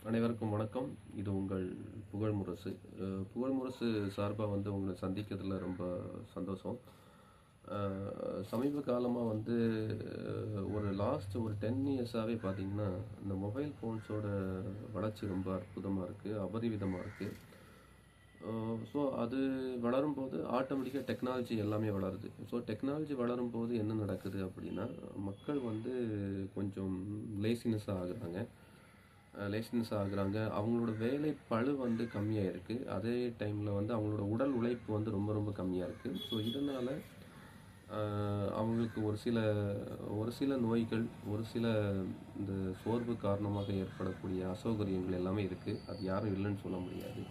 அனைவருக்கும் வணக்கம். இது உங்கள் புகழ்முரசு. புகழ்முரசு சார்பா உங்கள சந்திக்கிறதுல ரொம்ப சந்தோஷம். அ சமீப காலமா ஒரு லாஸ்ட் ஒரு 10 இயர்ஸாவே பார்த்தீங்கன்னா, இந்த மொபைல் ஃபோன்ஸோட வளர்ச்சி ரொம்ப அற்புதமா இருக்கு. அபரிவிதமா இருக்கு. ஸோ அது வளரும்போது ஆட்டோமேட்டிக்கா டெக்னாலஜி எல்லாமே வளருது. ஸோ டெக்னாலஜி வளரும்போது என்ன நடக்குது அப்படின்னா, மக்கள் கொஞ்சம் லேசினஸ்ஸா ஆகுறாங்க. அவங்களோட வேலை பளு கம்மியா இருக்கு. அதே டைம்ல அவங்களோட உடல் உழைப்பு ரொம்ப ரொம்ப கம்மியா இருக்கு. ஸோ இதனால அ அவங்களுக்கு ஒரு சில நோய்கள், ஒரு சில இந்த சோர்வு காரணமாக ஏற்படக்கூடிய அசௌகரியங்கள் எல்லாமே இருக்கு. அது யாரும் இல்லன்னு சொல்ல முடியாது.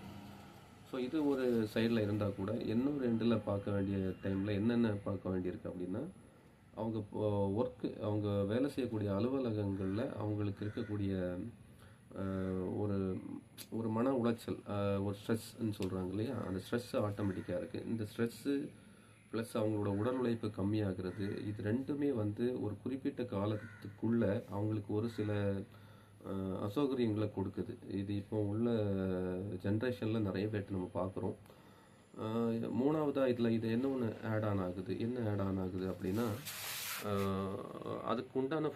ஸோ இது ஒரு சைடுல இருந்தா கூட, இன்னும் 2ல பார்க்க வேண்டிய டைம்ல என்னென்ன பார்க்க வேண்டியிருக்கு அப்படின்னா, அவங்க அவங்க வேலை செய்யக்கூடிய அலுவலகங்கள்ல அவங்களுக்கு இருக்கக்கூடிய அ ஒரு ஒரு மன உளைச்சல், ஒரு ஸ்ட்ரெஸ்ன்னு சொல்றாங்க இல்லையா? அந்த ஸ்ட்ரெஸ் ஆட்டோமேட்டிக்கா இருக்கு. இந்த ஸ்ட்ரெஸ்ஸு ப்ளஸ் அவங்களோட உடல் உழைப்பு கம்மியாகிறது. இது 2மே ஒரு குறிப்பிட்ட காலத்துக்குள்ள அவங்களுக்கு ஒரு சில அ அசௌகரியங்கள கொடுக்குது. இது இப்போ உள்ள ஜென்ரேஷன்ல நெறைய பேர்ட்ட நம்ம பார்க்குறோம். அ 3வதா இது என்ன ஒண்ணு ஆட் ஆன் ஆகுது. என்ன ஆட் ஆன் ஆகுது அப்படின்னா, அ அதுக்குண்டான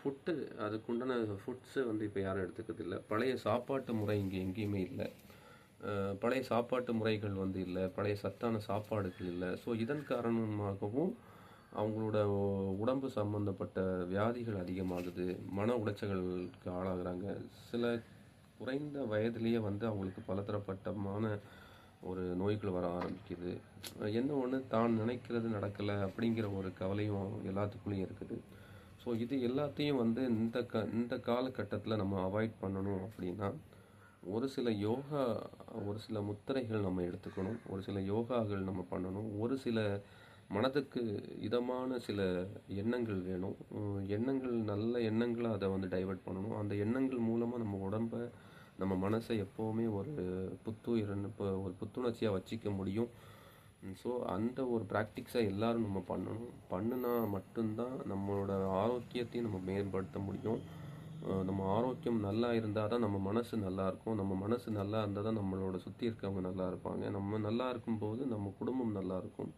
ஃபுட்ஸு இப்ப யாரும் எடுத்துக்கிறதில்ல. பழைய சாப்பாட்டு முறை இங்க எங்கேயுமே இல்ல. பழைய சாப்பாட்டு முறைகள் இல்ல. பழைய சத்தான சாப்பாடுகள் இல்ல. ஸோ இதன் காரணமாகவும் அவங்களோட உடம்பு சம்மந்தப்பட்ட வியாதிகள் அதிகமாகுது. மன உளைச்சல்களுக்கு ஆளாகுறாங்க. சில குறைந்த வயதிலேயே அவங்களுக்கு பலதரப்பட்டமான ஒரு நோய்கள் வர ஆரம்பிக்குது. என்ன ஒண்ணு தான் நினைக்கிறது நடக்கல அப்படிங்கிற ஒரு கவலையும் எல்லாத்துக்குள்ளயும் இருக்குது. ஸோ இது எல்லாத்தையும் இந்த காலகட்டத்தில நம்ம அவாய்ட் பண்ணணும் அப்படின்னா, ஒரு சில யோகா ஒரு சில முத்திரைகள் நம்ம எடுத்துக்கணும். ஒரு சில யோகாக்கள் நம்ம பண்ணணும். ஒரு சில மனதுக்கு இதமான சில எண்ணங்கள் வேணும். நல்ல எண்ணங்களா அத டைவர்ட் பண்ணணும். அந்த எண்ணங்கள் மூலமா நம்ம உடம்ப, நம்ம மனச எப்பவுமே ஒரு புத்துணர்ச்சியா வச்சுக்க முடியும். ஸோ அந்த ஒரு பிராக்டிக்ஸ எல்லாரும் நம்ம பண்ணணும். பண்ணுனா மட்டும்தான் நம்மளோட ஆரோக்கியத்தையும் நம்ம மேம்படுத்த முடியும். நம்ம ஆரோக்கியம் நல்லா இருந்தா தான் நம்ம மனசு நல்லாயிருக்கும். நம்ம மனசு நல்லா இருந்தா தான் நம்மளோட சுத்தி இருக்கவங்க நல்லா இருப்பாங்க. நம்ம நல்லா இருக்கும்போது நம்ம குடும்பம் நல்லாயிருக்கும்.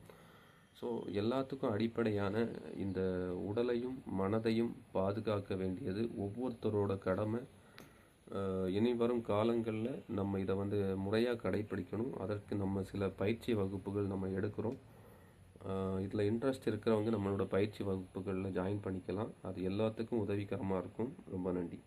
ஸோ எல்லாத்துக்கும் அடிப்படையான இந்த உடலையும், மனதையும் பாதுகாக்க வேண்டியது ஒவ்வொருத்தரோட கடமை. இனி வரும் காலங்கள்ல நம்ம இத முறையா கடைப்பிடிக்கணும். அதற்கு நம்ம சில பயிற்சி வகுப்புகள் நம்ம எடுக்கிறோம். இதில இன்ட்ரெஸ்ட் இருக்கிறவங்க நம்மளோட பயிற்சி வகுப்புகள்ல ஜாயின் பண்ணிக்கலாம். அது எல்லாத்துக்கும் உதவிகரமா இருக்கும். ரொம்ப நன்றி.